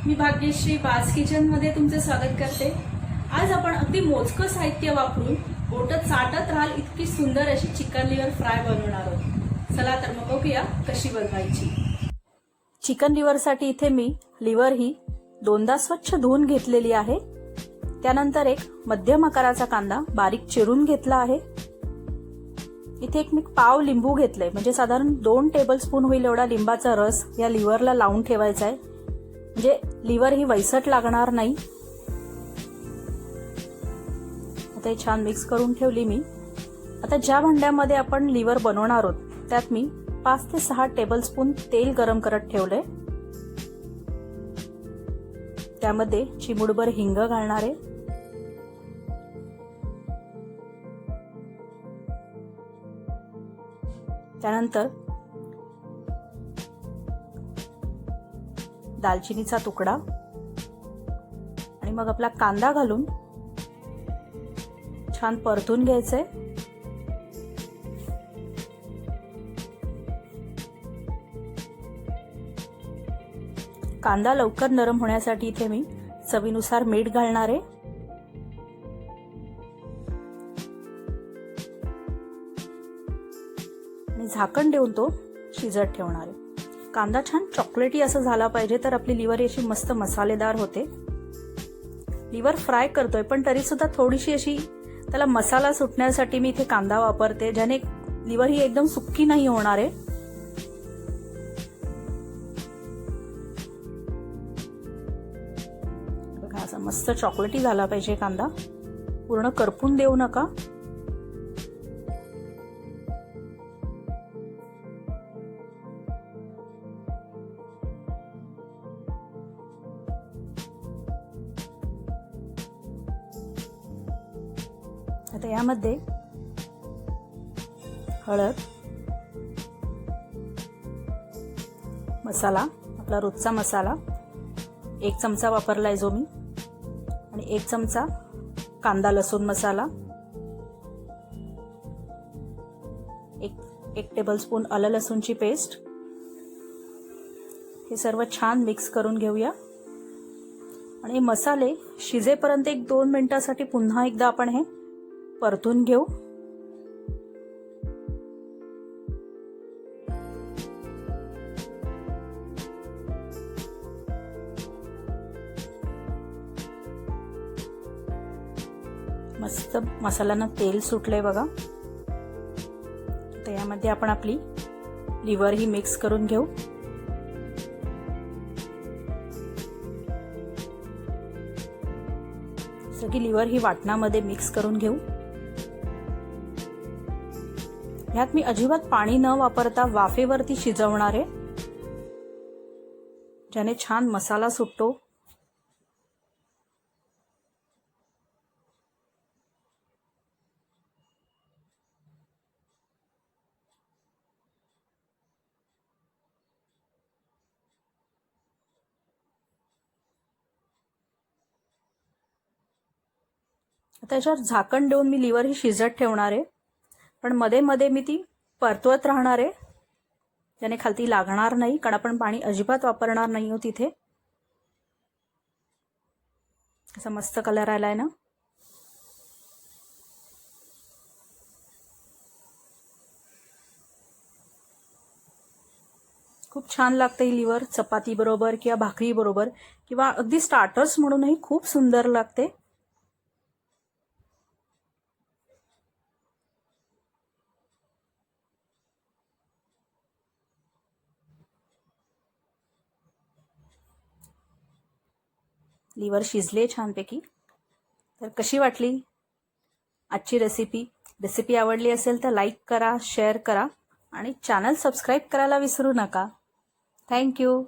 मी भाग्यश्री बाज किचन मध्ये तुमचे स्वागत करते। आज आपण अगदी मोजकं साहित्य वापरून बोटं चाटत राहाल इतकी सुंदर अशी चिकन लिव्हर फ्राय बनवणार आहोत। चला तर मग बघूया कशी बनवायची। चिकन लिव्हरसाठी इथे मी लिव्हर ही दोनदा स्वच्छ धुवून घेतलेली आहे। त्यानंतर एक मध्यम आकाराचा कांदा बारीक चिरून घेतला आहे। इथे एक मी पाव लिंबू घेतलंय, म्हणजे साधारण 2 टेबलस्पून होईल एवढा लिंबाचा रस या लिव्हरला लावून ठेवायचा आहे, म्हणजे लिव्हर ही वैसट लागणार नाही। आता हे छान मिक्स करून ठेवली मी। आता ज्या भांड्यामध्ये आपण लिव्हर बनवणार आहोत त्यात मी 5 ते 6 टेबलस्पून तेल गरम करत ठेवलंय। त्यामध्ये चिमूटभर हिंग घालणार आहे। त्यानंतर दालचिनीचा तुकडा आणि मग आपला कांदा घालून छान परतून घ्यायचंय। कांदा लवकर नरम होण्यासाठी इथे मी चवीनुसार मीठ घालणार आहे। आणि झाकण देऊन तो शिजत ठेवणार आहे। कांदा छान चॉकलेटी असं झाला पाहिजे, तर आपली लिव्हर अशी मस्त मसालेदार होते। लिव्हर फ्राय करतोय पण तरी सुद्धा थोडीशी अशी त्याला मसाला सुटण्यासाठी मी इथे कांदा वापरते, ज्याने लिव्हर ही एकदम सुक्की नाही होणार आहे। बघा असा मस्त चॉकलेटी झाला पाहिजे कांदा, पूर्ण करपून देऊ नका। आता यामध्ये हळद, मसाला आपला रोजचा मसाला 1 चमचा वापरलाय जो मी, आणि 1 चमचा कांदा लसूण मसाला, 1 टेबलस्पून आलं लसूणची पेस्ट। हे सर्व छान मिक्स करून घेऊया आणि मसाले शिजेपर्यंत 1-2 मिनिटांसाठी पुन्हा एकदा आपण हे परतून घेऊ। मस्त मसाल्यानं तेल सुटलंय बघा। तर यामध्ये आपण आपली लिव्हर ही मिक्स करून घेऊ। सगळी लिव्हर ही वाटणामध्ये मिक्स करून घेऊ। यात मी अजिबात पाणी न वापरता वाफेवरती शिजवणार आहे, ज्याने छान मसाला सुटतो। त्याच्यावर झाकण देऊन मी लिव्हर ही शिजत ठेवणार आहे, पण मध्ये मध्ये मी ती परतवत राहणार आहे, ज्याने खालती लागणार नाही, कारण आपण पाणी अजिबात वापरणार नाही आहोत तिथे। असा मस्त कलर आलाय ना। खूप छान लागते ही लिव्हर चपाती बरोबर किंवा भाकरी बरोबर किंवा अगदी स्टार्टर्स म्हणूनही खूप सुंदर लागते। लिव्हर शिजले छानपैकी। तर कशी वाटली आजची रेसिपी आवडली असेल तर लाईक करा, शेअर करा आणि चॅनल सबस्क्राईब करायला विसरू नका. थँक्यू.